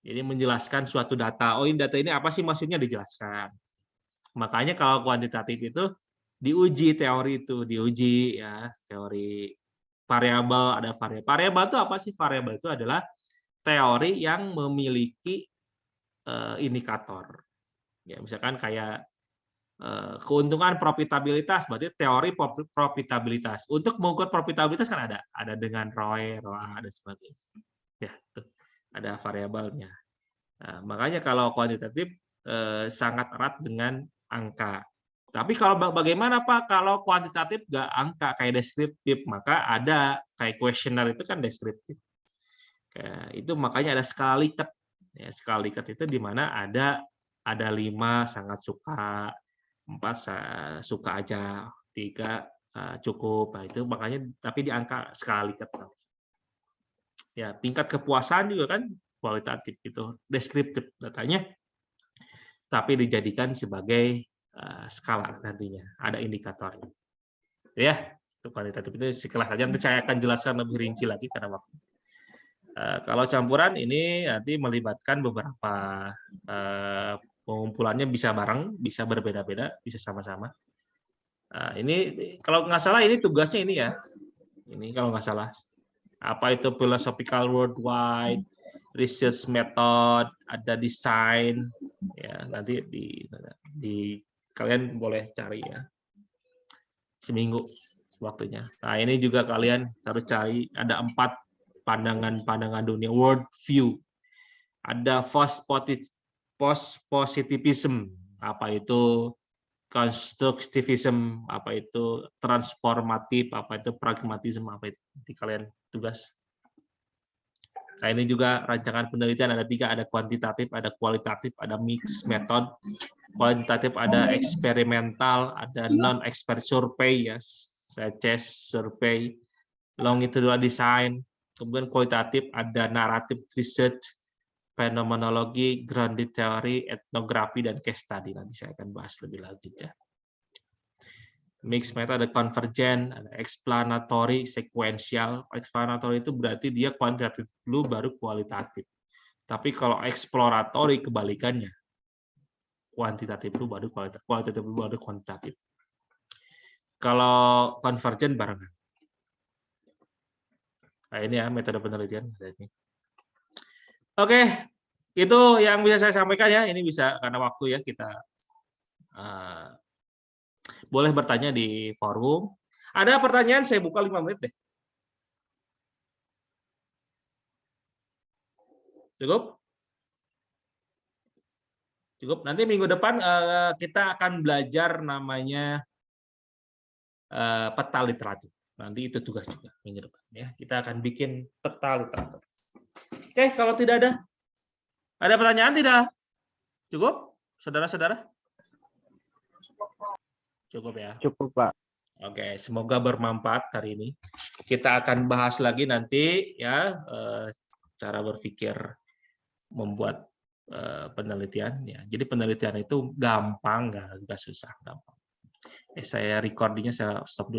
Jadi menjelaskan suatu data. Oh, ini data ini apa sih maksudnya dijelaskan. Makanya kalau kuantitatif itu diuji teori itu, diuji ya, teori variabel, ada variabel. Variabel itu apa sih? Variabel itu adalah teori yang memiliki indikator. Ya, misalkan kayak keuntungan profitabilitas, berarti teori profitabilitas. Untuk mengukur profitabilitas kan ada dengan ROE, ROA, dan sebagainya. Ya, tuh, ada variabelnya. Nah, makanya kalau kuantitatif sangat erat dengan angka. Tapi kalau bagaimana Pak kalau kuantitatif nggak angka kayak deskriptif, maka ada kayak kuesioner itu kan deskriptif. Itu makanya ada skala Likert. Ya, skala Likert itu di mana ada 5 sangat suka, 4 suka aja, 3 cukup. Nah, itu makanya tapi di angka skala Likert. Ya, tingkat kepuasan juga kan kualitatif itu, deskriptif datanya. Tapi dijadikan sebagai skala nantinya, ada indikatornya. Ya, itu kualitatif itu sekelas saja, nanti saya akan jelaskan lebih rinci lagi karena waktu. Kalau campuran ini nanti melibatkan beberapa pengumpulannya bisa bareng, bisa berbeda-beda, bisa sama-sama. Ini kalau nggak salah ini tugasnya ini ya. Ini kalau nggak salah. Apa itu philosophical worldwide, research method, ada desain, ya nanti di kalian boleh cari ya. Seminggu waktunya. Nah ini juga kalian harus cari, ada 4 pandangan dunia, world view. Ada post-positivism, apa itu constructivism, apa itu transformatif, apa itu pragmatism, apa itu. Nanti kalian tugas. Nah ini juga rancangan penelitian ada 3, ada kuantitatif, ada kualitatif, ada mix method. Kuantitatif ada eksperimental, ada non-expert survey ya, CHES survey, longitudinal design. Kemudian kualitatif ada naratif research, fenomenologi, grounded theory, etnografi, dan case study. Nanti saya akan bahas lebih lanjut ya. Mixed method ada convergent, ada explanatory, sequential. Explanatory itu berarti dia kuantitatif dulu baru kualitatif. Tapi kalau exploratory kebalikannya. Kuantitatif dulu baru kualitatif, kualitatif dulu baru kuantitatif. Kalau convergent barengan. Nah, ini ya metode penelitian. Oke, itu yang bisa saya sampaikan ya. Ini bisa karena waktu ya kita boleh bertanya di forum. Ada pertanyaan, saya buka 5 menit deh. Cukup? Cukup. Nanti minggu depan kita akan belajar namanya peta literatur. Nanti itu tugas juga minggu depan ya. Kita akan bikin peta literatur. Oke, kalau tidak ada pertanyaan tidak? Cukup, saudara-saudara? Cukup ya. Cukup, Pak. Oke, semoga bermanfaat hari ini. Kita akan bahas lagi nanti ya cara berpikir membuat penelitian ya. Jadi penelitian itu gampang, nggak susah, gampang. Saya recordingnya saya stop dulu.